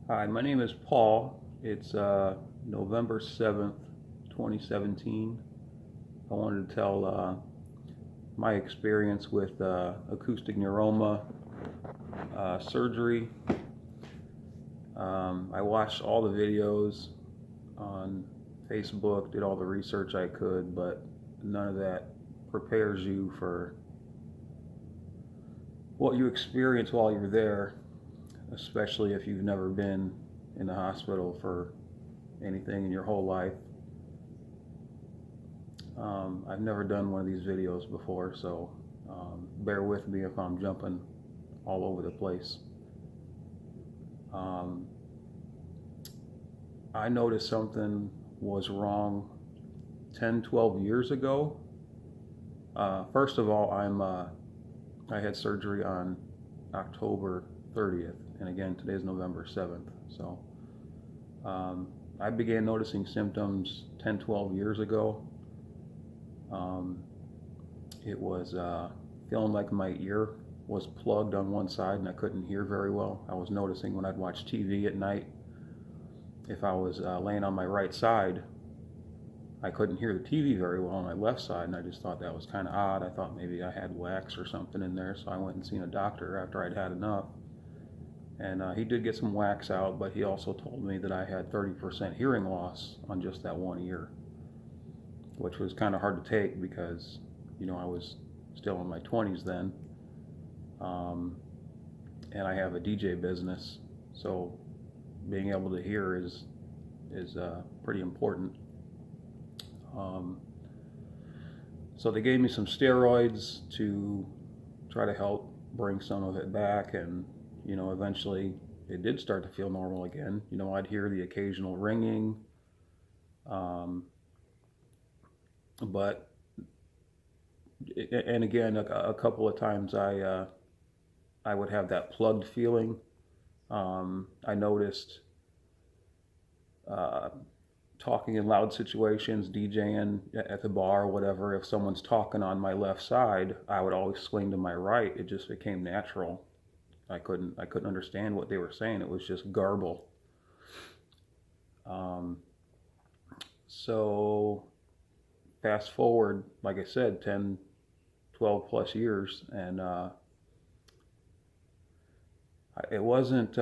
Hi, my name is Paul. It's November 7th, 2017. I wanted to tell my experience with acoustic neuroma surgery. I watched all the videos on Facebook, did all the research I could, but none of that prepares you for what you experience while you're there, especially if you've never been in the hospital for anything in your whole life. I've never done one of these videos before, so bear with me if I'm jumping all over the place. I noticed something was wrong 10, 12 years ago. First of all, I had surgery on October 30th, and again, today's November 7th. So I began noticing symptoms 10, 12 years ago. It was feeling like my ear was plugged on one side and I couldn't hear very well. I was noticing when I'd watch TV at night, if I was laying on my right side, I couldn't hear the TV very well on my left side, and I just thought that was kind of odd. I thought maybe I had wax or something in there, so I went and seen a doctor after I'd had enough. And he did get some wax out, but he also told me that I had 30% hearing loss on just that one ear, which was kind of hard to take because, I was still in my 20s then. And I have a DJ business, so being able to hear is pretty important. So they gave me some steroids to try to help bring some of it back, and eventually it did start to feel normal again. I'd hear the occasional ringing, but and again a couple of times I would have that plugged feeling. I noticed talking in loud situations, DJing at the bar or whatever, if someone's talking on my left side, I would always swing to my right. It just became natural. I couldn't understand what they were saying. It was just garble. So fast forward, like I said, 10, 12 plus years, and it wasn't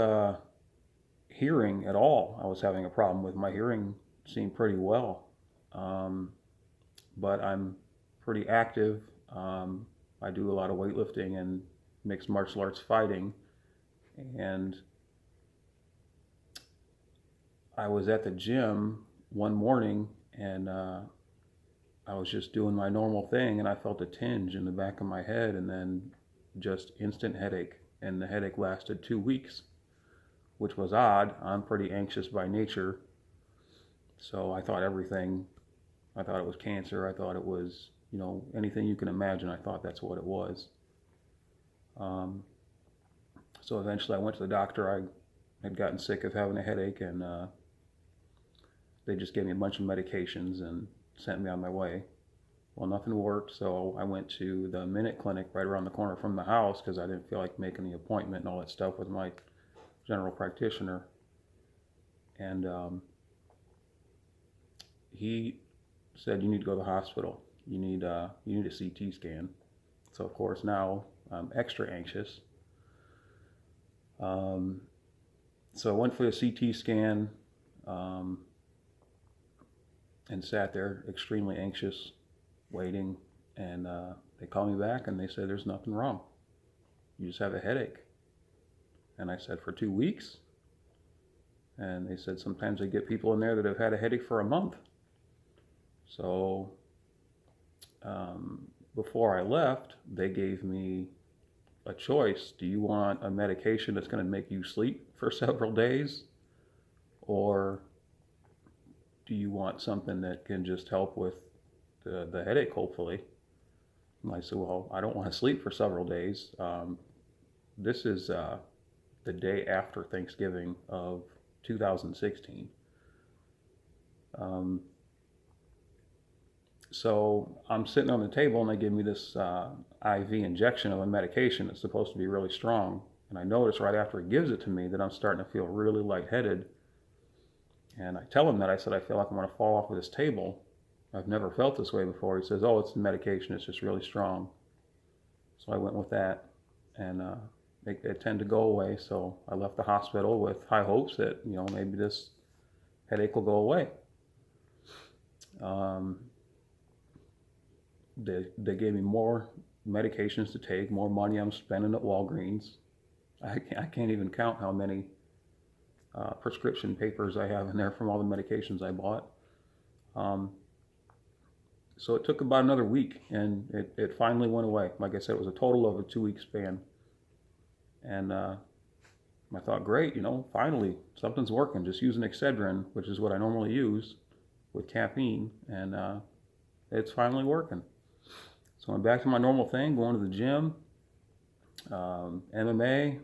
hearing at all. I was having a problem with my hearing. Seemed pretty well, but I'm pretty active. I do a lot of weightlifting and mixed martial arts fighting, and I was at the gym one morning, and I was just doing my normal thing, and I felt a tinge in the back of my head, and then just instant headache, and the headache lasted 2 weeks, which was odd. I'm pretty anxious by nature. So I thought it was cancer. I thought it was, anything you can imagine. I thought that's what it was. So eventually I went to the doctor. I had gotten sick of having a headache, and they just gave me a bunch of medications and sent me on my way. Well, nothing worked, so I went to the Minute Clinic right around the corner from the house because I didn't feel like making the appointment and all that stuff with my general practitioner. And he said, you need to go to the hospital. You need a CT scan. So of course now I'm extra anxious. So I went for the CT scan and sat there extremely anxious, waiting. And they called me back and they said, there's nothing wrong. You just have a headache. And I said, for 2 weeks? And they said, sometimes they get people in there that have had a headache for a month. So before I left, they gave me a choice. Do you want a medication that's going to make you sleep for several days? Or do you want something that can just help with the headache, hopefully? And I said, well, I don't want to sleep for several days. This is the day after Thanksgiving of 2016. So I'm sitting on the table and they give me this IV injection of a medication that's supposed to be really strong. And I notice right after he gives it to me that I'm starting to feel really lightheaded. And I tell him that. I said, I feel like I'm going to fall off of this table. I've never felt this way before. He says, oh, it's the medication. It's just really strong. So I went with that, and it tended to go away. So I left the hospital with high hopes that, you know, maybe this headache will go away. They gave me more medications to take, more money I'm spending at Walgreens. I can't even count how many prescription papers I have in there from all the medications I bought. So it took about another week, and it finally went away. Like I said, it was a total of a 2-week span. And I thought, great, you know, finally, something's working. Just using Excedrin, which is what I normally use with caffeine, and it's finally working. So I'm back to my normal thing, going to the gym, MMA,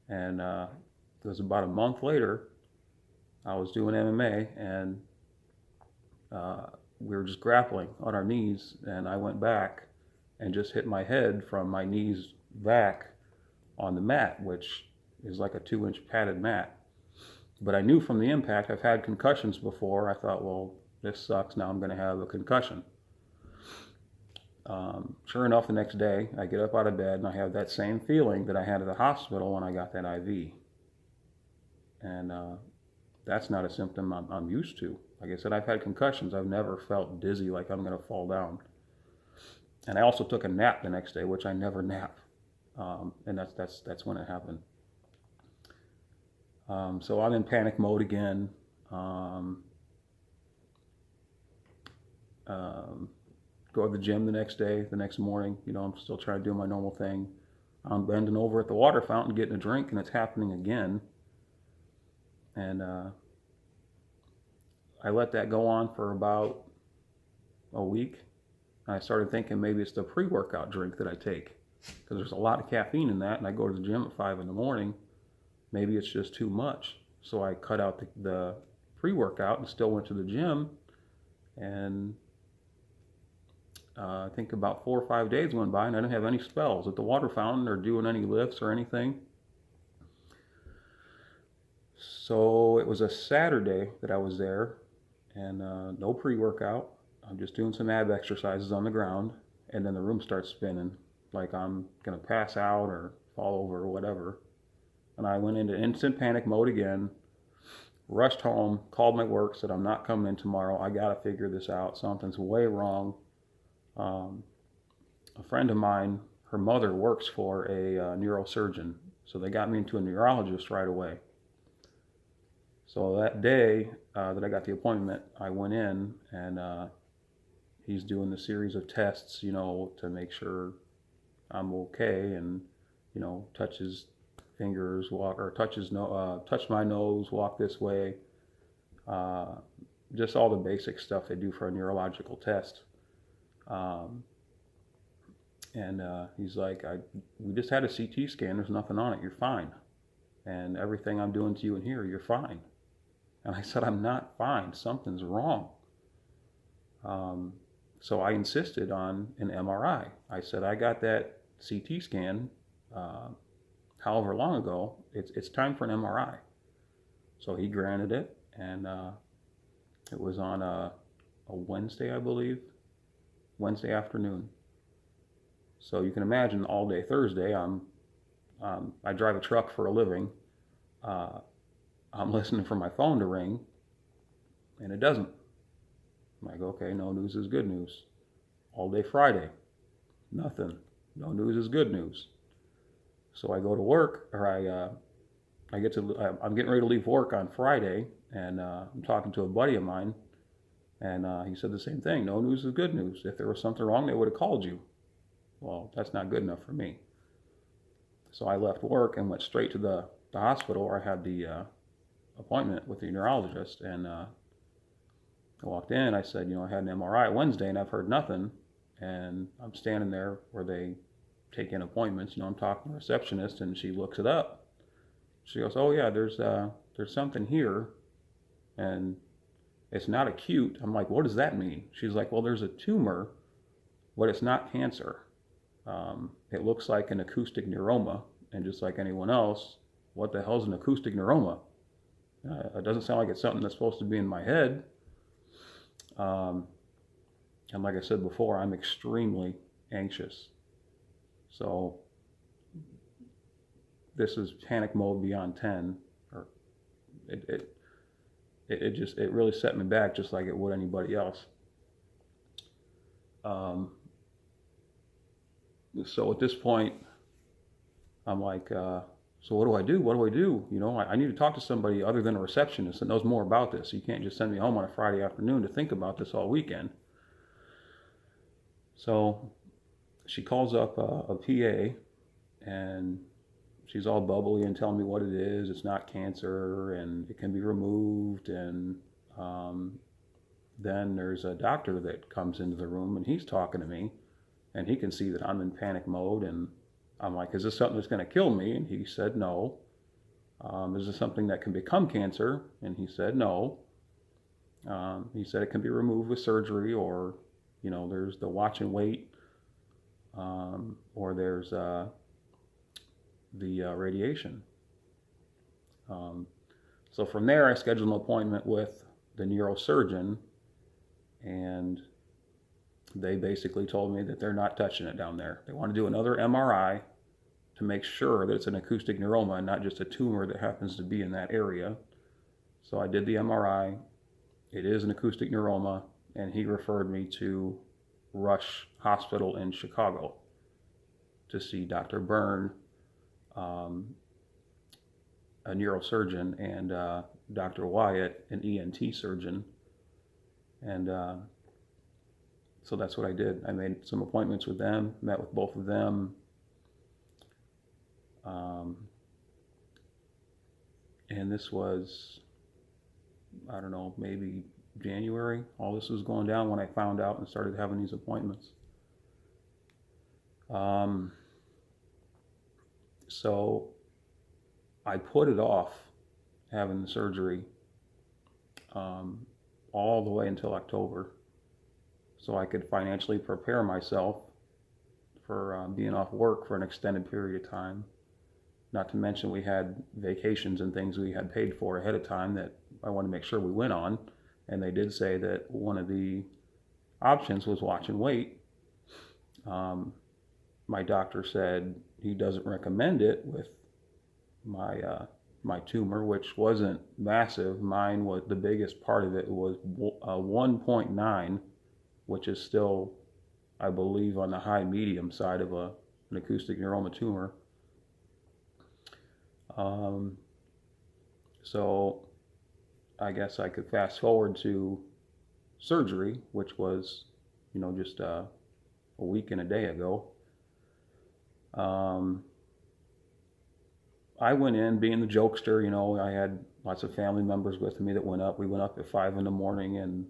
and it was about a month later, I was doing MMA, and we were just grappling on our knees, and I went back and just hit my head from my knees back on the mat, which is like a 2-inch padded mat. But I knew from the impact, I've had concussions before. I thought, well, this sucks. Now I'm going to have a concussion. Sure enough, the next day, I get up out of bed and I have that same feeling that I had at the hospital when I got that IV. And that's not a symptom I'm used to. Like I said, I've had concussions. I've never felt dizzy like I'm going to fall down. And I also took a nap the next day, which I never nap. And that's when it happened. So I'm in panic mode again. Go to the gym the next day, the next morning. You know, I'm still trying to do my normal thing. I'm bending over at the water fountain getting a drink, and it's happening again. And I let that go on for about a week. I started thinking maybe it's the pre-workout drink that I take, because there's a lot of caffeine in that, and I go to the gym at 5 in the morning. Maybe it's just too much. So I cut out the pre-workout and still went to the gym. And I think about 4 or 5 days went by and I didn't have any spells at the water fountain or doing any lifts or anything. So it was a Saturday that I was there, and no pre-workout. I'm just doing some ab exercises on the ground, and then the room starts spinning like I'm going to pass out or fall over or whatever. And I went into instant panic mode again, rushed home, called my work, said I'm not coming in tomorrow. I got to figure this out. Something's way wrong. A friend of mine, her mother works for a neurosurgeon, so they got me into a neurologist right away. So that day that I got the appointment, I went in, and he's doing the series of tests, you know, to make sure I'm okay, and, you know, touches fingers, walk, or touch my nose, walk this way, just all the basic stuff they do for a neurological test. And he's like, we just had a CT scan, there's nothing on it, you're fine. And everything I'm doing to you in here, you're fine. And I said, I'm not fine, something's wrong. So I insisted on an MRI. I said, I got that CT scan however long ago, it's time for an MRI. So he granted it, and it was on a Wednesday, I believe, Wednesday afternoon. So you can imagine all day Thursday, I drive a truck for a living. I'm listening for my phone to ring, and it doesn't. I'm like, okay, no news is good news. All day Friday, nothing. No news is good news. So I go to work, or I'm getting ready to leave work on Friday, and I'm talking to a buddy of mine, and he said the same thing. No news is good news. If there was something wrong, they would have called you. Well, that's not good enough for me. So I left work and went straight to the hospital where I had the appointment with the neurologist, and I walked in. I said, you know, I had an MRI Wednesday and I've heard nothing. And I'm standing there where they take in appointments. You know, I'm talking to the receptionist, and she looks it up. She goes, oh yeah, there's something here, and it's not acute. I'm like, what does that mean? She's like, well, there's a tumor, but it's not cancer. It looks like an acoustic neuroma, And just like anyone else, what the hell's an acoustic neuroma? It doesn't sound like it's something that's supposed to be in my head. And like I said before, I'm extremely anxious. So this is panic mode beyond 10. Or it really set me back, just like it would anybody else. So at this point, I'm like, so what do I do? What do I do? You know, I need to talk to somebody other than a receptionist that knows more about this. You can't just send me home on a Friday afternoon to think about this all weekend. So she calls up a PA, and she's all bubbly and telling me what it is. It's not cancer, and it can be removed. And then there's a doctor that comes into the room, and he's talking to me, and he can see that I'm in panic mode. And I'm like, is this something that's going to kill me? And he said, no. Is this something that can become cancer? And he said, no. He said it can be removed with surgery, or, you know, there's the watch and wait, or there's the radiation. So from there, I scheduled an appointment with the neurosurgeon, and they basically told me that they're not touching it down there. They want to do another MRI to make sure that it's an acoustic neuroma and not just a tumor that happens to be in that area. So I did the MRI. It is an acoustic neuroma, and he referred me to Rush Hospital in Chicago to see Dr. Byrne, a neurosurgeon, and Dr. Wyatt, an ENT surgeon. And so that's what I did. I made some appointments with them, met with both of them. And this was, I don't know, maybe January. All this was going down when I found out and started having these appointments. So I put it off having the surgery all the way until October, so I could financially prepare myself for being off work for an extended period of time. Not to mention we had vacations and things we had paid for ahead of time that I wanted to make sure we went on. And they did say that one of the options was watch and wait. My doctor said he doesn't recommend it with my tumor, which wasn't massive. Mine was, the biggest part of it was 1.9, which is still, I believe, on the high medium side of an acoustic neuroma tumor. So I guess I could fast forward to surgery, which was, you know, just a week and a day ago. I went in being the jokester, you know. I had lots of family members with me that went up. We went up at 5 in the morning, and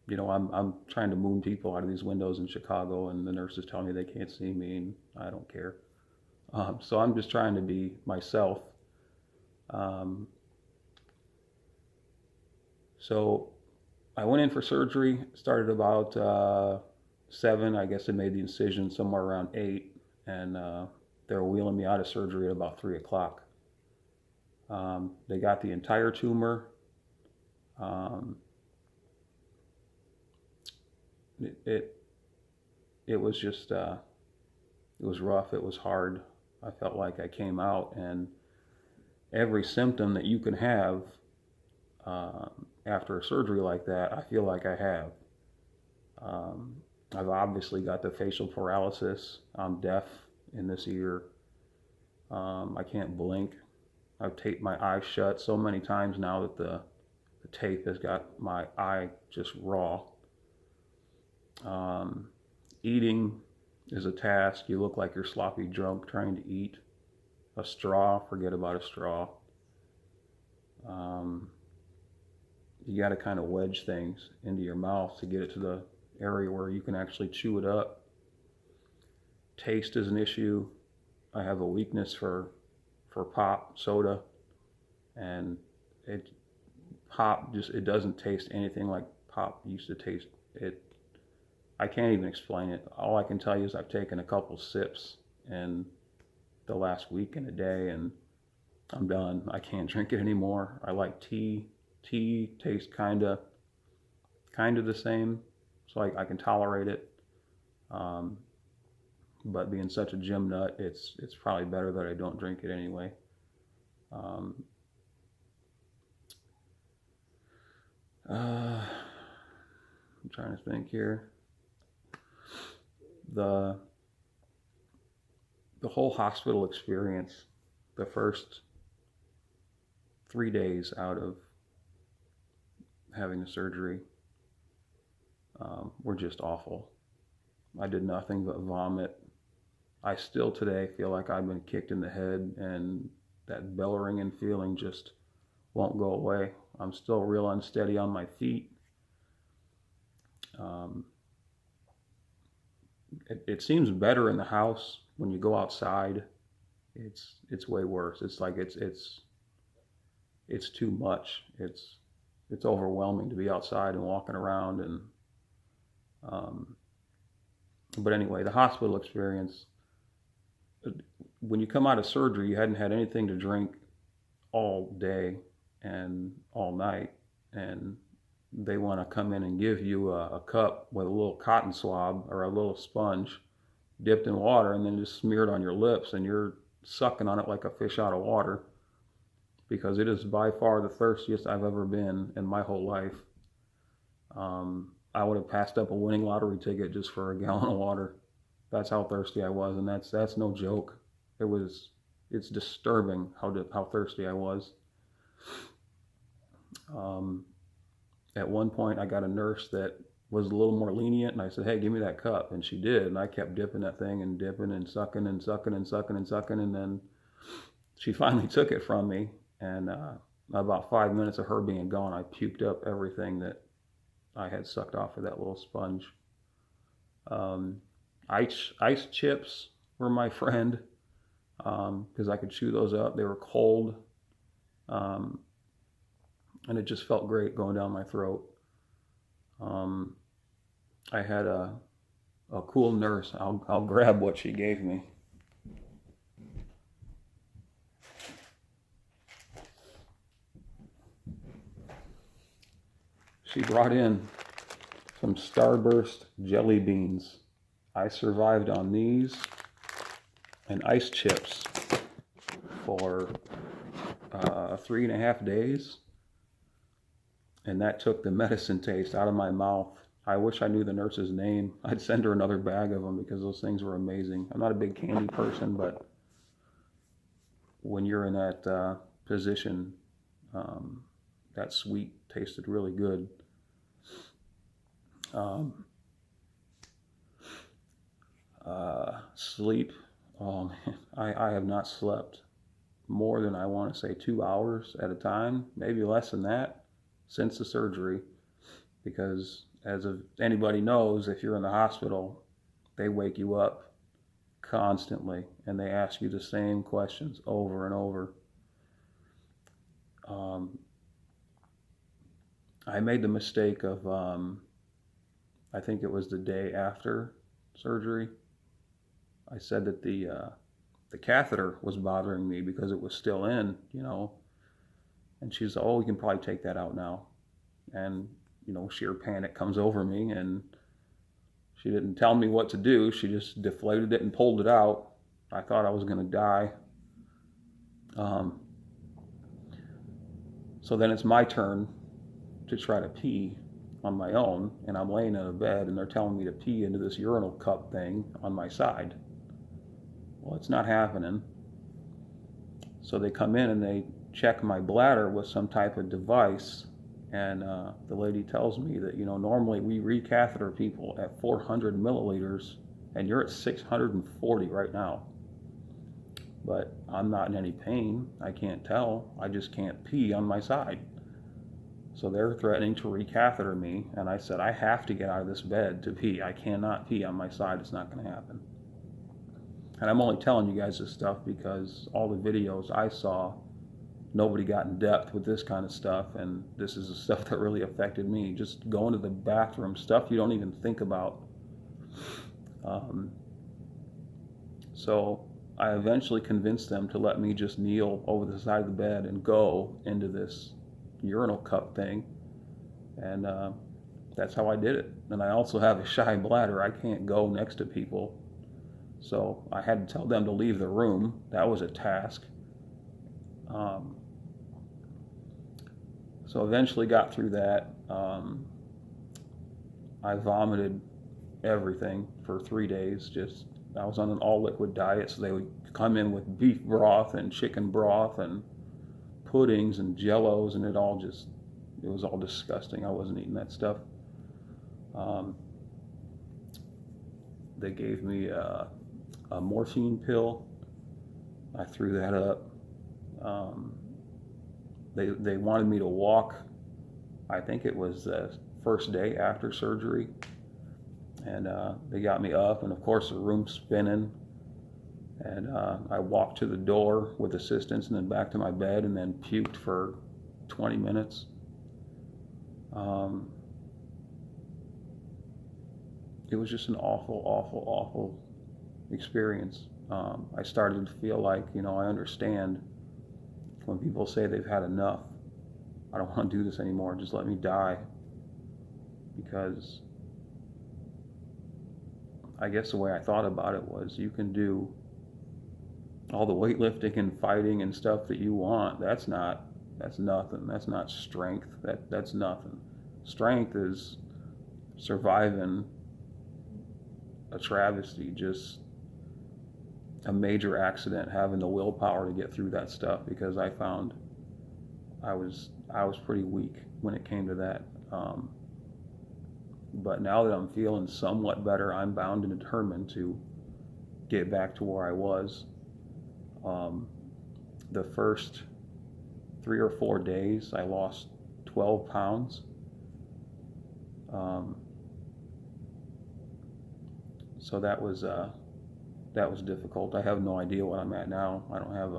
you know, I'm trying to moon people out of these windows in Chicago, and the nurses tell me they can't see me, and I don't care. So I'm just trying to be myself. So I went in for surgery, started about 7. I guess they made the incision somewhere around 8, and they were wheeling me out of surgery at about 3 o'clock. They got the entire tumor. It was just, it was rough, it was hard. I felt like I came out, and every symptom that you can have after a surgery like that, I feel like I have. I've obviously got the facial paralysis. I'm deaf in this ear. I can't blink. I've taped my eyes shut so many times now that the tape has got my eye just raw. Eating is a task. You look like you're sloppy drunk trying to eat. A straw, forget about a straw. You got to kind of wedge things into your mouth to get it to the area where you can actually chew it up. Taste is an issue. I have a weakness for pop, soda, and pop it doesn't taste anything like pop used to taste. I can't even explain it. All I can tell you is I've taken a couple sips in the last week and a day, and I'm done. I can't drink it anymore. I like tea. Tea tastes kind of the same, so I can tolerate it. But being such a gym nut, it's probably better that I don't drink it anyway. I'm trying to think here. The whole hospital experience, the first 3 days out of having the surgery, were just awful. I did nothing but vomit. I still today feel like I've been kicked in the head, and that bell ringing feeling just won't go away. I'm still real unsteady on my feet. It seems better in the house. When you go outside, it's way worse. It's like it's too much. It's overwhelming to be outside and walking around. And but anyway, the hospital experience. When you come out of surgery, you hadn't had anything to drink all day and all night, and they want to come in and give you a cup with a little cotton swab or a little sponge dipped in water and then just smeared on your lips, and you're sucking on it like a fish out of water, because it is by far the thirstiest I've ever been in my whole life. I would have passed up a winning lottery ticket just for a gallon of water. That's how thirsty I was, and that's no joke. It's disturbing how thirsty I was. At one point, I got a nurse that was a little more lenient, and I said, "Hey, give me that cup," and she did, and I kept dipping that thing and dipping and sucking and sucking and sucking and sucking, and then she finally took it from me, and about 5 minutes of her being gone, I puked up everything that I had sucked off of that little sponge. Ice chips were my friend, because I could chew those up. They were cold, and it just felt great going down my throat. I had a cool nurse. I'll grab what she gave me. She brought in some Starburst jelly beans. I survived on these and ice chips for 3.5 days, and that took the medicine taste out of my mouth. I wish I knew the nurse's name. I'd send her another bag of them, because those things were amazing. I'm not a big candy person, but when you're in that position, that sweet tasted really good. Sleep. Oh man, I have not slept more than, I want to say, 2 hours at a time, maybe less than that, since the surgery. Because as anybody knows, if you're in the hospital, they wake you up constantly and they ask you the same questions over and over. I made the mistake of, I think it was the day after surgery, I said that the catheter was bothering me because it was still in, and she said, "Oh, we can probably take that out now." And, sheer panic comes over me, and she didn't tell me what to do. She just deflated it and pulled it out. I thought I was going to die. So then it's my turn to try to pee on my own, and I'm laying in a bed, and they're telling me to pee into this urinal cup thing on my side. Well, it's not happening. So they come in and they check my bladder with some type of device, and the lady tells me that, normally we recatheter people at 400 milliliters, and you're at 640 right now. But I'm not in any pain. I can't tell. I just can't pee on my side. So they're threatening to recatheter me, and I said, I have to get out of this bed to pee. I cannot pee on my side. It's not going to happen. And I'm only telling you guys this stuff because all the videos I saw, nobody got in depth with this kind of stuff, and this is the stuff that really affected me. Just going to the bathroom, stuff you don't even think about. So I eventually convinced them to let me just kneel over the side of the bed and go into this urinal cup thing. And that's how I did it. And I also have a shy bladder. I can't go next to people. So I had to tell them to leave the room. That was a task. So eventually got through that. I vomited everything for 3 days. I was on an all liquid diet, so they would come in with beef broth and chicken broth and puddings and jellos, and it was all disgusting. I wasn't eating that stuff. They gave me a morphine pill. I threw that up. They wanted me to walk. I think it was the first day after surgery, and they got me up, and of course the room's spinning, and I walked to the door with assistance and then back to my bed and then puked for 20 minutes. It was just an awful experience. I started to feel like, I understand when people say they've had enough. I don't want to do this anymore. Just let me die. Because I guess the way I thought about it was, you can do all the weightlifting and fighting and stuff that you want. That's nothing. That's not strength. That's nothing. Strength is surviving a travesty, just a major accident, having the willpower to get through that stuff, because I found I was pretty weak when it came to that. But now that I'm feeling somewhat better, I'm bound and determined to get back to where I was. The first 3 or 4 days, I lost 12 pounds. So that was difficult. I have no idea what I'm at now. I don't have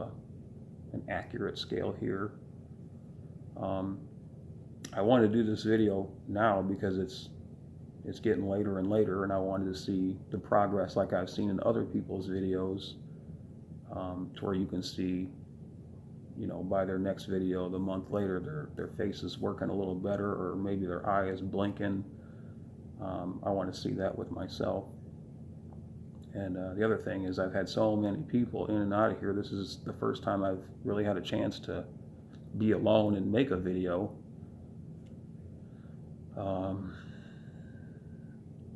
an accurate scale here. I wanted to do this video now because it's getting later and later, and I wanted to see the progress like I've seen in other people's videos, to where you can see, by their next video, the month later, their face is working a little better, or maybe their eye is blinking. I want to see that with myself. And the other thing is, I've had so many people in and out of here. This is the first time I've really had a chance to be alone and make a video.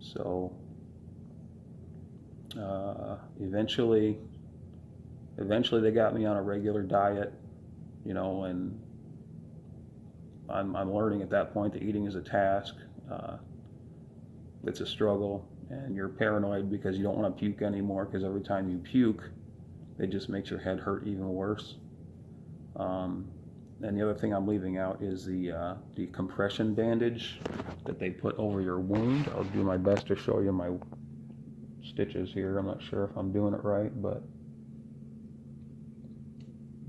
So eventually they got me on a regular diet, and I'm learning at that point that eating is a task. It's a struggle, and you're paranoid because you don't want to puke anymore, because every time you puke, it just makes your head hurt even worse. And the other thing I'm leaving out is the compression bandage that they put over your wound. I'll do my best to show you my stitches here. I'm not sure if I'm doing it right, but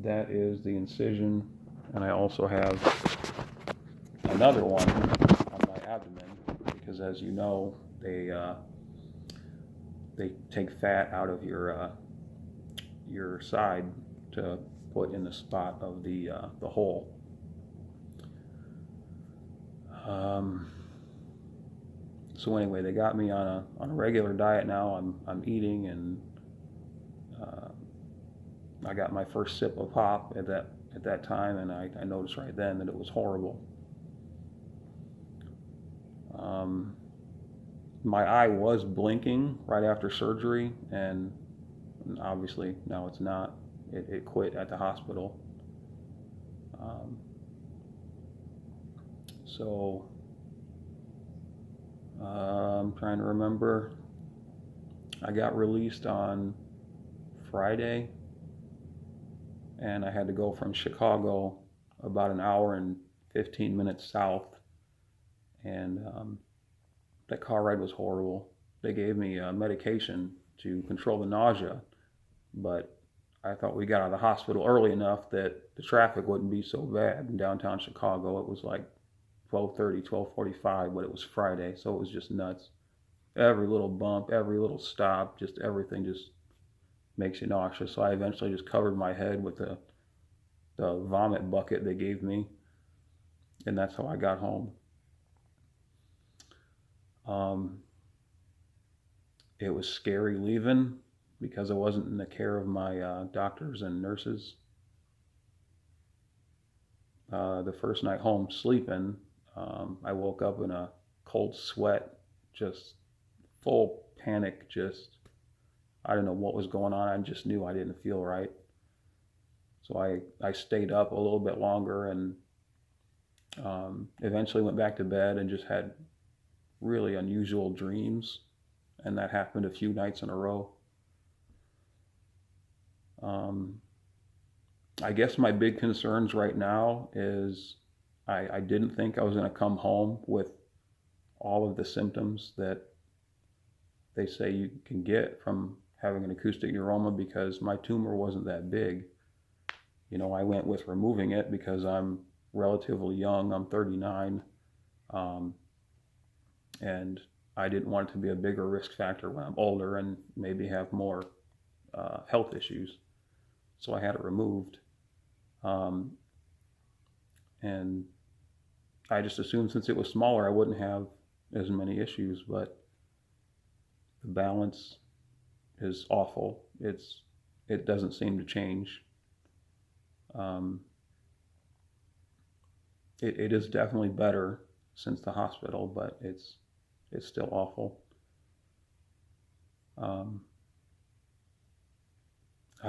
that is the incision. And I also have another one on my abdomen, because as you know, they take fat out of your side to put in the spot of the hole. So anyway, they got me on a regular diet now. I'm eating, and I got my first sip of pop at that time, and I noticed right then that it was horrible. My eye was blinking right after surgery, and obviously now it's not. It quit at the hospital. So I'm trying to remember. I got released on Friday, and I had to go from Chicago about an hour and 15 minutes south, and that car ride was horrible. They gave me medication to control the nausea, but I thought we got out of the hospital early enough that the traffic wouldn't be so bad in downtown Chicago. It was like 12:30, 12:45, but it was Friday, so it was just nuts. Every little bump, every little stop, just everything just makes you nauseous. So I eventually just covered my head with the vomit bucket they gave me, and that's how I got home. It was scary leaving because I wasn't in the care of my doctors and nurses. The first night home sleeping, I woke up in a cold sweat, just full panic, just I didn't know what was going on. I just knew I didn't feel right. So I stayed up a little bit longer and eventually went back to bed and just had really unusual dreams. And that happened a few nights in a row. I guess my big concerns right now is I didn't think I was going to come home with all of the symptoms that they say you can get from having an acoustic neuroma, because my tumor wasn't that big. You know, I went with removing it because I'm relatively young. I'm 39. And I didn't want it to be a bigger risk factor when I'm older and maybe have more health issues. So I had it removed. And I just assumed since it was smaller, I wouldn't have as many issues, but the balance is awful. It doesn't seem to change. It is definitely better since the hospital, but it's still awful. I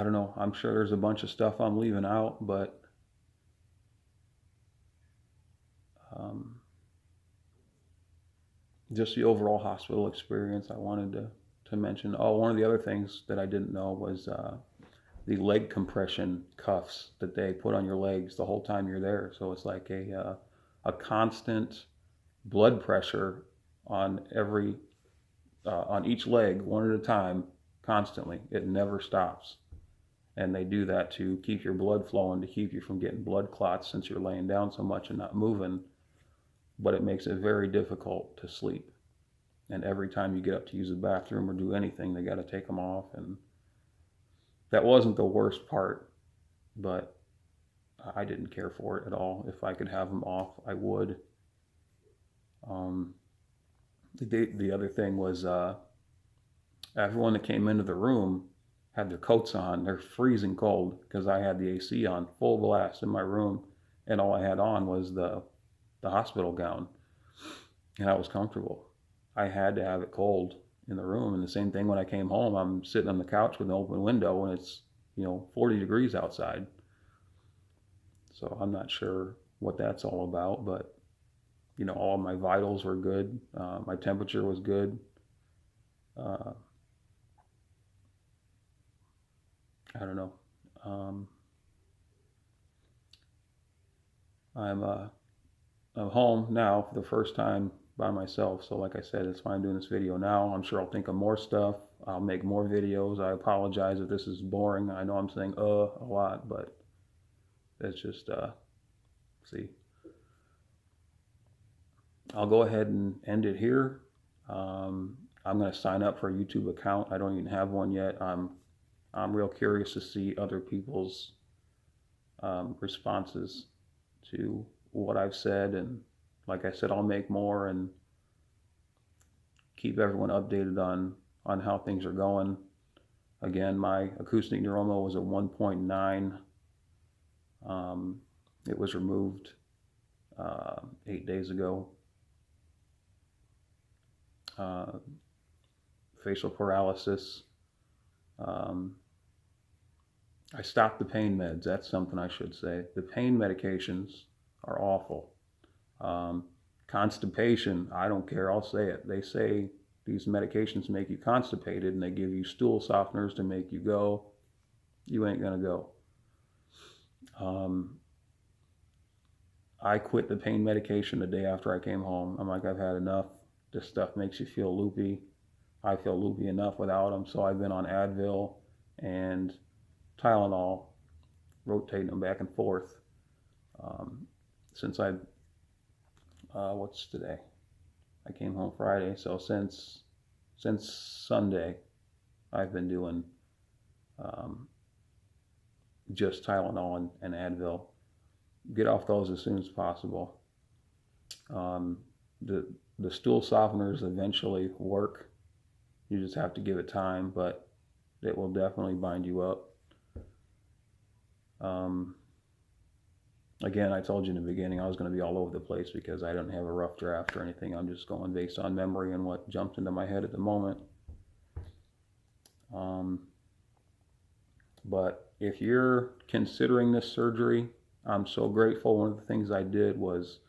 don't know. I'm sure there's a bunch of stuff I'm leaving out, but just the overall hospital experience I wanted to mention. Oh, one of the other things that I didn't know was the leg compression cuffs that they put on your legs the whole time you're there. So it's like a constant blood pressure on on each leg, one at a time, constantly. It never stops. And they do that to keep your blood flowing, to keep you from getting blood clots since you're laying down so much and not moving. But it makes it very difficult to sleep. And every time you get up to use the bathroom or do anything, they got to take them off. And that wasn't the worst part, but I didn't care for it at all. If I could have them off, I would. The other thing was everyone that came into the room had their coats on. They're freezing cold because I had the AC on full blast in my room, and all I had on was the hospital gown, and I was comfortable. I had to have it cold in the room. And the same thing when I came home. I'm sitting on the couch with an open window and it's 40 degrees outside. So I'm not sure what that's all about, but all of my vitals were good. My temperature was good. I don't know. I'm home now for the first time by myself. So like I said, that's why I'm doing this video now. I'm sure I'll think of more stuff. I'll make more videos. I apologize if this is boring. I know I'm saying a lot, but it's just see. I'll go ahead and end it here. I'm going to sign up for a YouTube account. I don't even have one yet. I'm real curious to see other people's responses to what I've said, and like I said, I'll make more and keep everyone updated on how things are going. Again, my acoustic neuroma was at 1.9. It was removed 8 days ago. Facial paralysis. I stopped the pain meds. That's something I should say. The pain medications are awful. Constipation, I don't care, I'll say it. They say these medications make you constipated and they give you stool softeners to make you go. You ain't gonna go. I quit the pain medication the day after I came home. I'm like, I've had enough. This stuff makes you feel loopy. I feel loopy enough without them, so I've been on Advil and Tylenol, rotating them back and forth since what's today? I came home Friday, so since Sunday, I've been doing just Tylenol and Advil. Get off those as soon as possible. The stool softeners eventually work. You just have to give it time, but it will definitely bind you up. Again, I told you in the beginning I was going to be all over the place because I didn't have a rough draft or anything. I'm just going based on memory and what jumped into my head at the moment. But if you're considering this surgery, I'm so grateful. One of the things I did was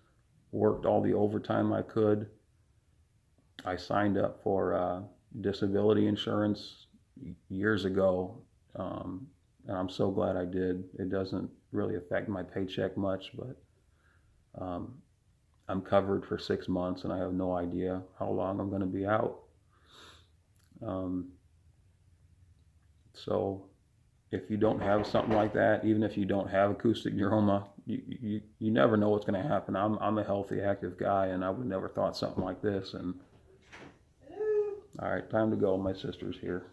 worked all the overtime I could. I signed up for disability insurance years ago, and I'm so glad I did. It doesn't really affect my paycheck much, but I'm covered for 6 months, and I have no idea how long I'm going to be out. So if you don't have something like that, even if you don't have acoustic neuroma, you never know what's going to happen. I'm a healthy, active guy, and I would never thought something like this. And all right, time to go. My sister's here.